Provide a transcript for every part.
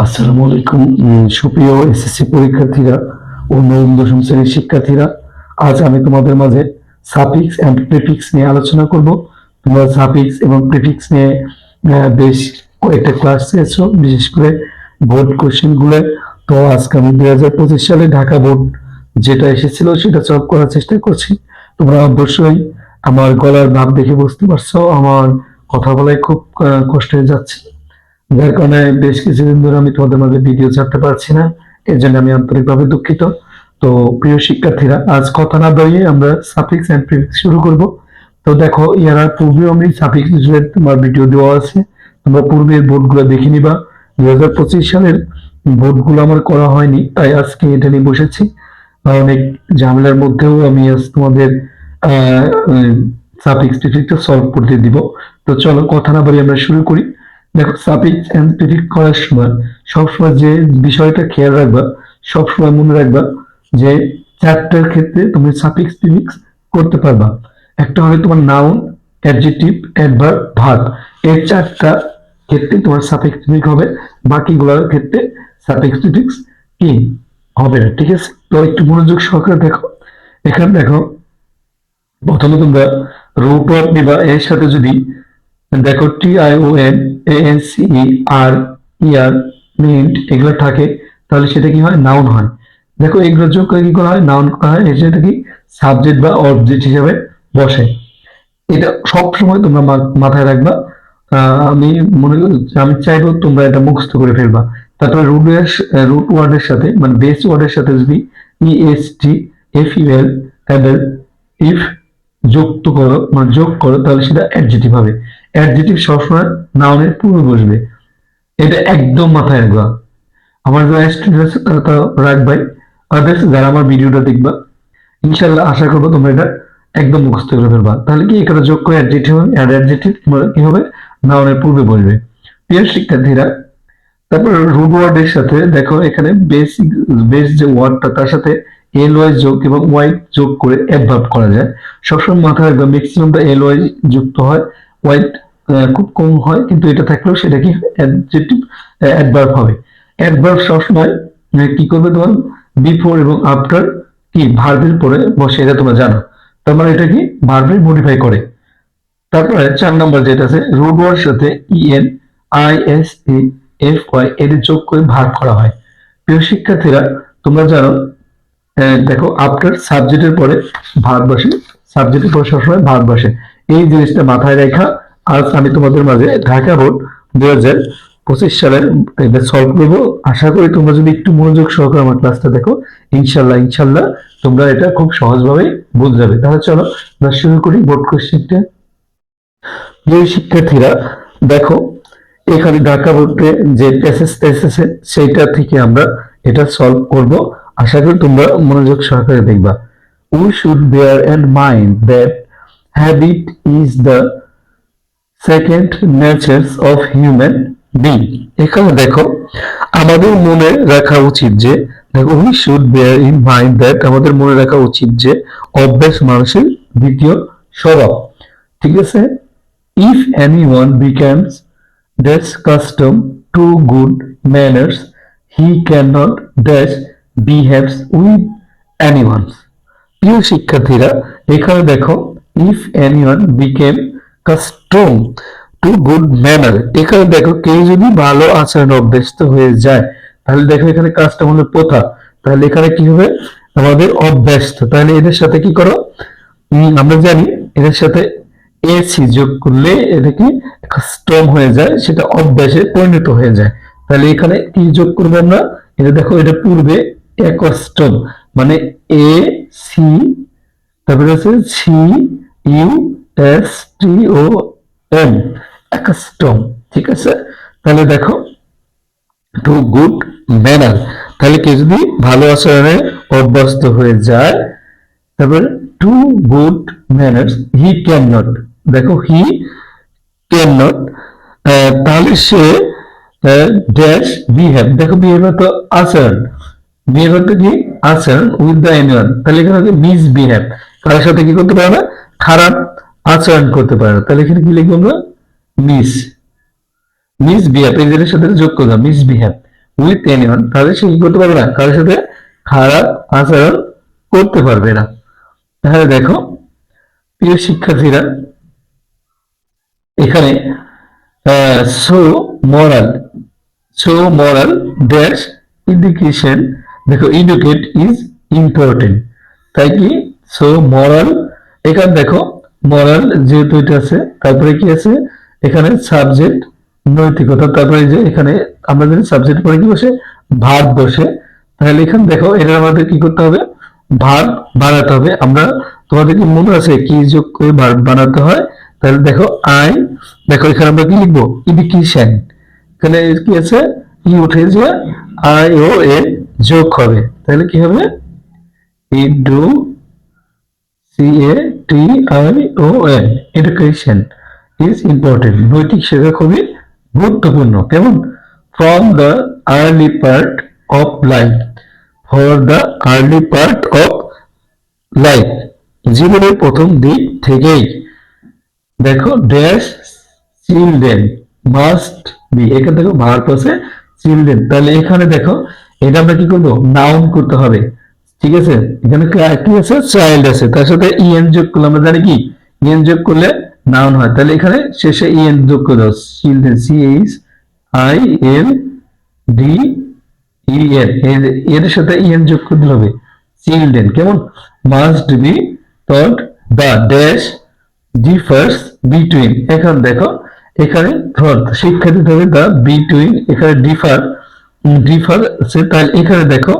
আসসালামু আলাইকুম। সুপ্রিয় এসএসসি পরীক্ষার্থীরা ও নবম দশম শ্রেণীর শিক্ষার্থীরা, আজ আমি তোমাদের মাঝে সাফিক্স এন্ড প্রিফিক্স নিয়ে আলোচনা করব। তোমরা সাফিক্স এবং প্রিফিক্স নিয়ে বেশ কয়েকটা ক্লাস পেয়েছো, বিশেষ করে বোর্ড কোশ্চেন গুলো। তো আজকে আমি 2025 সালে ঢাকা বোর্ড যেটা এসেছিল সেটা সলভ করার চেষ্টা করছি। তোমরা অবশ্যই আমার গলার ভাব দেখে বুঝতে পারছো আমার কথা বলায় খুব কষ্ট হয়ে যাচ্ছে, যার কারণে বেশ কিছুদিন ধরে আমি তোমাদের মাঝে ভিডিও ছাড়তে পারছি না। এর জন্য আমি আন্তরিকভাবে দুঃখিত। তো প্রিয় শিক্ষার্থীরা, আজ কথা না বাড়িয়ে আমরা সাফিক্স এন্ড প্রিফিক্স শুরু করব। তো দেখো, ইয়ার পূর্বে আমি সাফিক্স বিষয়ে তোমার ভিডিও দেওয়া আছে, তোমরা পূর্বের বোর্ডগুলো দেখে নিবা। 2025 সালের বোর্ডগুলো আমার করা হয়নি, তাই আজকে এটা নিয়ে বসেছি। অনেক ঝামেলার মধ্যেও আমি আজ তোমাদের সাফিক্স প্রিফিক্সটা সলভ করতে দিব। তো চলো কথা না বাড়িয়ে আমরা শুরু করি। দেখো, সাফিক্স এন্ড প্রিফিক্স করার সময় সবসময় যে বিষয়টা খেয়াল রাখবা, সবসময় মনে রাখবা যে চারটার ক্ষেত্রে তুমি সাফিক্স প্রিফিক্স করতে পারবা। একটা হবে তোমার নাউন, অ্যাডজেক্টিভ, অ্যাডভার্ব, ভার্ব। এই চারটা ক্ষেত্রে তোমার সাফিক্স প্রিফিক্স হবে, বাকিগুলোর ক্ষেত্রে সাফিক্স প্রিফিক্স কি হবে না। ঠিক আছে, তো একটু মনোযোগ সহকারে দেখো। এখানে দেখো, প্রথমে তোমরা রুট ওয়ার্ড নিবা। এর সাথে যদি দেখো TION ANCER মিন্ট এগুলো থাকে, তাহলে সেটা কি হয়? নাউন হয়। দেখো, এগুলো যোগ করে কি করা হয়? নাউন করা হয়। সেটা কি সাবজেক্ট বা অবজেক্ট হিসেবে বসে। এটা সব সময় তোমরা মাথায় রাখবা। আমি আমি চাইবো তোমরা এটা মুখস্থ করে ফেলবা। তারপরে রুট ওয়ার্ডের সাথে মানে বেস ওয়ার্ডের সাথে যদি EST FUL ইফ যুক্ত করো মানে যোগ করো, তাহলে সেটা অ্যাডজেক্টিভ হবে। অ্যাডজেক্টিভ সবসময় নাউনের পূর্বে বসবে, এটা একদম মাথায় রাখবা। আমার যারা স্টুডেন্ট আছে তারা তো রাখবাই, আদার্স যারা আমার ভিডিওটা দেখবা, ইনশাল্লাহ আশা করবো তোমরা এটা একদম মুখস্থ করে ফেলবা। তাহলে কি এখানে যোগ করে অ্যাডজেক্টিভ হবে, অ্যাডজেক্টিভ কি হবে? নাউনের পূর্বে বসবে। প্রিয় শিক্ষার্থীরা, তারপর রুট ওয়ার্ডের সাথে দেখো, এখানে বেস যে ওয়ার্ডটা তার সাথে এল ওয়াই যোগ এবং ওয়াই যোগ করে অ্যাডভার্ব করা যায়। সবসময় মাথায় রাখবে ম্যাক্সিমাম এল ওয়াই যুক্ত হয়, ওয়াই খুব কম হয়, কিন্তু এটা থাকলেও সেটা কি অ্যাডজেক্টিভ অ্যাডভার্ব হবে। অ্যাডভার্ব সবসময় কি করবে? তোমার বিফোর এবং আফটার কি ভার্বের পরে বসে, এটা তোমরা জানো। তার মানে এটা কি ভার্বের মডিফাই করে। তারপরে 4 নম্বর যেটা আছে, রুট ওয়ার্ডের সাথে ENISEFY এর যোগ করে ভার্ব করা হয়। প্রিয় শিক্ষার্থীরা, তোমরা জানো, দেখো আফটার সাবজেক্টের পরে ভার্ব বসে, সাবজেক্টের পরে সবসময় ভার্ব বসে। এই জিনিসটা মাথায় রেখা আজ আমি তোমাদের মাঝে ঢাকা বোর্ড 2025 সালের এটা সলভ করবো। আশা করি তোমরা যদি একটু মনোযোগ সহকারে আমার ক্লাসটা দেখো, ইনশাল্লাহ ইনশাল্লাহ তোমরা এটা খুব সহজভাবে বুঝে যাবে। তাহলে চলো আমরা শুরু করি বোর্ড কোশ্চেনটা। প্রিয় শিক্ষার্থীরা, দেখো এখানে ঢাকা বোর্ডে যে প্যাসেজটা এসেছে সেইটা থেকে আমরা এটা সলভ করব। আশা করি তোমরা মনোযোগ সহকারে দেখবা। We should bear in mind that habit is the second nature of human being. এখানে দেখো, আমাদের মনে রাখা উচিত যে, দেখো we should bear in mind that আমাদের মনে রাখা উচিত যে অভ্যাস মানুষের দ্বিতীয় স্বভাব। ঠিক আছে, if anyone becomes dash custom to good manners, he cannot dash behaves with anyone. প্রিয় শিক্ষার্থীরা, এখানে দেখো if anyone became custom to good manner, এখানে দেখো কেউ যদি ভালো আচরণ অভ্যস্ত হয়ে যায়, তাহলে দেখো এখানে কাজটা হলো প্রথা, তাহলে এখানে কি হবে? আমাদের অভ্যস্ত। তাহলে এদের সাথে কি করো? আমরা জানি এদের সাথে এসি যোগ করলে এটা কি কাস্টম হয়ে যায়, সেটা অভ্যাসে পরিণত হয়ে যায়। তাহলে এখানে কি যোগ করবো আমরা? এটা দেখো, এটা পূর্বে অ্যাকাস্টম মানে AC, তারপরে আছে CUSTOM, অ্যাকাস্টম। ঠিক আছে, তাহলে দেখো টু গুড ম্যানার, তাহলে কেউ যদি ভালো আচরণে অভ্যস্ত হয়ে যায়, তারপরে to good manners he can not, দেখো হি ক্যান নট, তাহলে সে ড্যাশ বিহেভ, দেখো বিহেভিয়ার তো আচরণ, বিহেভিয়ারটা কি আচরণ উইথ দ্য এনিওয়ান, তাহলে এখানে মিস বিহেভ, কারোর সাথে কি করতে পারে না? খারাপ আচরণ করতে পারে না। তাহলে এখানে কি লিখবো আমরা? মিস বিহেভ, এই সাথে যোগ করলাম মিস বিহেভ উইথ এনিওয়ান, তাহলে সে কি করতে পারবে না, কারোর সাথে খারাপ আচরণ করতে পারবে না। তাহলে দেখো প্রিয় শিক্ষার্থীরা, এখানে so moral, so moral dash education, দেখো এডুকেট ইজ ইম্পর্টেন্ট, তাই কি সো মোরাল, এখানে দেখো মোরাল যেহেতু এটা আছে, তারপরে কি আছে এখানে সাবজেক্ট নৈতিকতা, তারপরে যে এখানে আমরা যদি সাবজেক্ট পরে কি বসে ভার্ব বসে, তাহলে এখানে দেখো এটা আমাদের কি করতে হবে, ভার্ব বানাতে হবে। আমরা তোমাদের কি মনে আছে কি যোগ করে ভার্ব বানাতে হয়, তাহলে দেখো আই, দেখো এখানে আমরা কি লিখবো এডুকেশন, এখানে কি আছে ই উঠে যে আই ও এ যোগ হবে, তাহলে কি হবে edu C A T I O N, education is important, নৈতিক শিক্ষা খুবই গুরুত্বপূর্ণ। কেমন, from the early part of life, for the early part of life, জীবনের প্রথম দিক থেকেই, দেখো ড্যাশ চিলড্রেন মাস্ট বি, এখানে দেখো ভার্ব আছে চিলড্রেন, তাহলে এখানে দেখো এটা আমরা কি করবো নাউন করতে হবে, ঠিক আছে। এখানে কি আছে চাইল্ড আছে, তার সাথে ইএন যোগ করলে আমরা জানি কি ইএন যোগ করলে নাউন হয়, তাহলে এখানে শেষে ইএন যোগ করে দাও, children C H I L D E N, এর সাথে ইএন যোগ করতে হবে চিলড্রেন। কেমন, must be taught the dash differs between, এখন দেখো এখানে শিক্ষা দিতে হবে দ্য বিটুইন, এখানে ডিফার আছে, তাহলে এখানে দেখো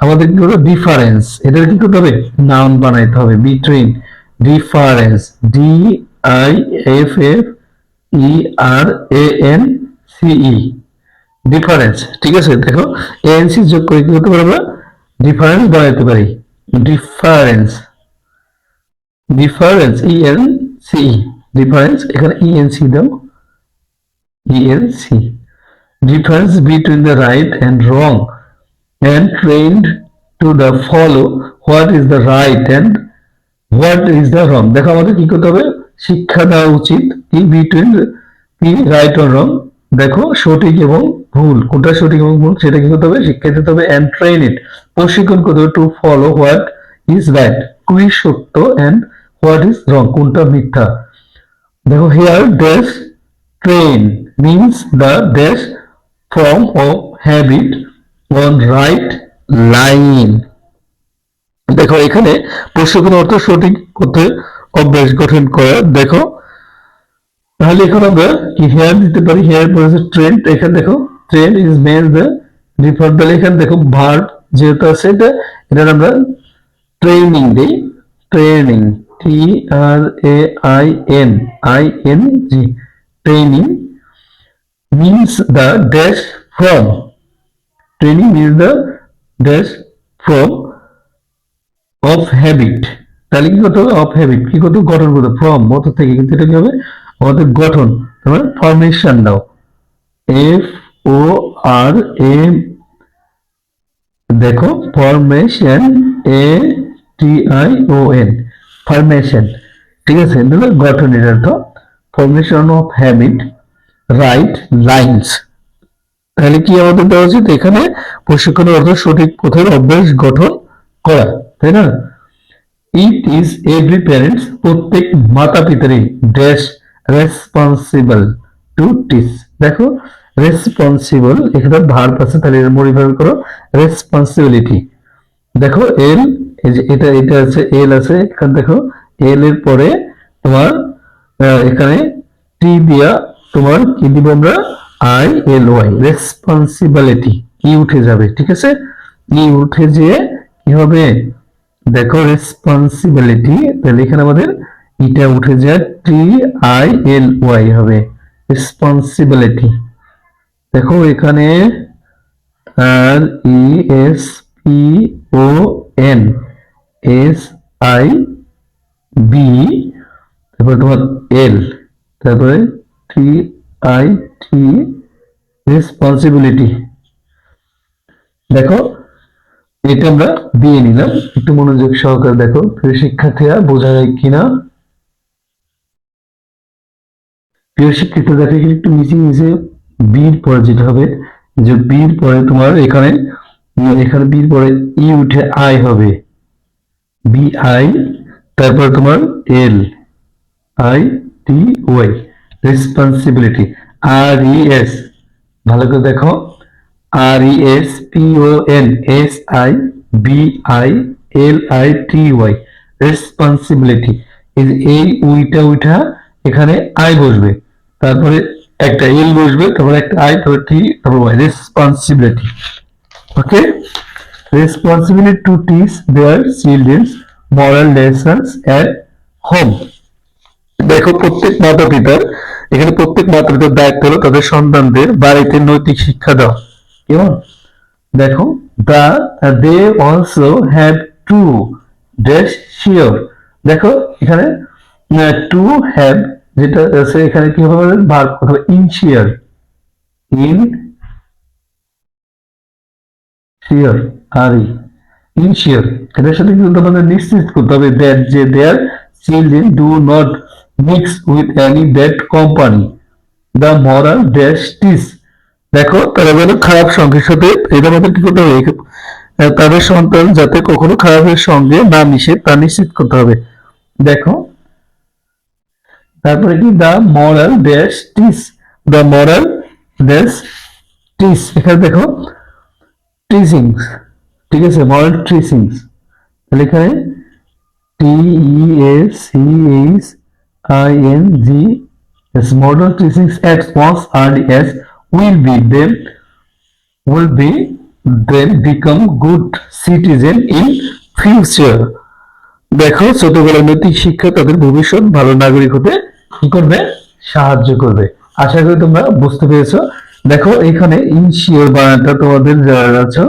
আমাদের কি করবে ডিফারেন্স, এটা কি করতে হবে নাউন বানাইতে হবে, between difference, D I F F E R E N C E, difference, ঠিক আছে। দেখো এএনসি যোগ করে কি করতে পারবো ডিফারেন্স বানাইতে পারি, difference, difference E N C, difference এখানে ইএনসি দাও, E N C, difference between the right and wrong, and trained to the follow what is the right and what is the wrong, দেখো আমাদের কি করতে হবে শিক্ষা দেওয়া উচিত কি বিটুইন কি রাইট অর রং, দেখো সঠিক এবং ভুল কোনটা সঠিক এবং ভুল সেটা কি করতে হবে শিক্ষা দিতে হবে, and train it প্রশিক্ষণ করতে হবে, to follow what is right কি সত্য and what is wrong কোনটা মিথ্যা। দেখো here dash train means the dash form of habit on right line, দেখো এখানে প্রশিক্ষণ অর্থ সঠিক পথে অভ্যাস গঠন করা, দেখো তাহলে এখন আমরা কি হেয়ার দিতে পারি, হেয়ার পরে ট্রেন, এখানে দেখো ট্রেন ইজ মেন দ্য রিফার, তাহলে এখানে দেখো ভার্ব যেহেতু আছে এটা আমরা ট্রেনিং দিই, training T R A I N G, training means the dash from, training means the dash from of habit, তাহলে কি করতে হবে অফ হ্যাবিট কি করতে গঠন করতে, ফ্রম মত থেকে, কিন্তু এটা কি হবে আমাদের গঠন, তারপরে ফরমেশন দাও এফ ও আর এ, দেখো formation A T I O N, formation, ঠিক আছে গঠন, এর অর্থ formation of habit right lines, তাহলে কি আমাদের দেওয়া উচিত এখানে প্রশিক্ষণের অর্থ সঠিক পথের অভ্যাস গঠন করা, তাই না। ইট ইজ এভরি প্যারেন্টস প্রত্যেক মাতা পিতারই ড্যাশ রেসপন্সিবল টু টিচ, দেখো রেসপন্সিবল এখানে ভার্ব আছে, তাহলে এর মডিফাই করো রেসপন্সিবিলিটি, দেখো এল এই যে এটা আছে এল আছে, এখানে দেখো এল এর পরে তোমার এখানে টি দিয়া তোমার কি দিব আমরা আই এল ওয়াই, রেসপন্সিবিলিটি ই উঠে যাবে, ঠিক আছে ই উঠে যেয়ে কি হবে দেখো রেসপন্সিবিলিটি, তাহলে এখানে আমাদের এটা উঠে যায় টি আই এল ওয়াই হবে রেসপন্সিবিলিটি, দেখো এখানে R E S P O N S I B, তারপরে তোমার এল, তারপরে টি আই টি রেসপন্সিবিলিটি, দেখো এটা আমরা দিয়ে নিলাম, একটু মনোযোগ সহকারে দেখো প্রিয় শিক্ষার্থীরা বোঝা যায় কিনা, প্রিয় শিক্ষার্থীরা দেখো একটু নিচে বীর পরে যেটা হবে যে বির পরে তোমার এখানে এখানে বির পরে ই উঠে আই হবে, বি আই, তারপর তোমার L I T Y, responsibility, R E S, ভালো করে দেখো, R E S P O N S I B I L I T Y, responsibility. এই উইটা উইটা এখানে আই বসবে, তারপরে একটা এল বসবে, তারপরে একটা আই, তারপরে টি, তারপর Y, responsibility. Okay, responsibility to teach their children's moral lessons at home। দেখো প্রত্যেক মাতা পিতার, এখানে প্রত্যেক মাতা পিতার দায়িত্ব হলো তাদের সন্তানদের বাড়িতে নৈতিক শিক্ষা দেওয়া। কেমন? দেখো, they also have to dash sure. দেখো এখানে টু হ্যাভ যেটা আছে এখানে কি হবে, ভার্ব হবে ইনশিওর, ইন শিওর, আর ইনশিওর, এটার সাথে কিন্তু তোমাদের নিশ্চিত করতে হবে দ্যাট যে their children do not mix with any bad company, the moral dash ties. দেখো তারা যেন খারাপ সঙ্গের সাথে, এটা আমাদের কি করতে হবে, তাদের সন্তান যাতে কখনো খারাপের সঙ্গে না মিশে তা নিশ্চিত করতে হবে। দেখো তারপরে কি, the moral dash ties, the moral dash ties, এখানে দেখো টিচিংস, ঠিক আছে, মরাল টিচিংস, তাহলে এখানে T E S C H I N G S, moral teachings at one's early এস will be then become good citizen in future। দেখো ছোটবেলার নৈতিক শিক্ষা তাদের ভবিষ্যৎ ভালো নাগরিক হতে কি করবে, সাহায্য করবে। আশা করি তোমরা বুঝতে পেরেছো। দেখো এখানে ইনশিওর বানানটা তোমাদের যারা আছো,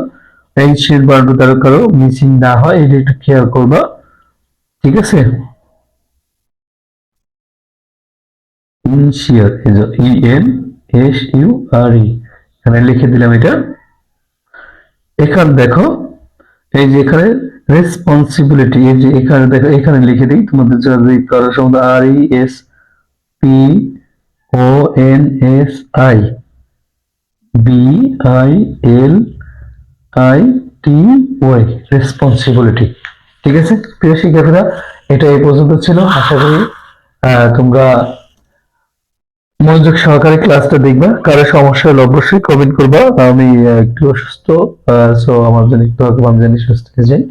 ইনশিওর বানানটা তার কারো মিসিং না হয় এটা একটু খেয়াল করবা, ঠিক আছে। Ensure, E N S U R E, এখানে লিখে দিলাম এটা। এখানে দেখো এই যে এখানে রেসপন্সিবিলিটি, এই যে এখানে দেখো এখানে লিখে দিই তোমাদের যদি কারো সম্বন্ধে, R E S P O N S I B I L I T Y, responsibility. ঠিক আছে প্রিয় শিক্ষার্থীরা, এটা এই পর্যন্ত ছিল। আশা করি তোমরা মনোযোগ সহকারে ক্লাসটা দেখবা। কারো সমস্যা হলে অবশ্যই কমেন্ট করবা। আমি একটু অসুস্থ, সো আমার জন্য একটু আমি জানি সুস্থ হয়ে যাই।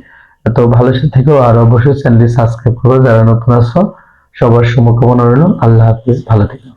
তো ভালো থেকো, আর অবশ্যই চ্যানেলটি সাবস্ক্রাইব করো যারা নতুন আছো। সবার শুভকামনা রইল। আল্লাহ হাফিজ, ভালো থেকো।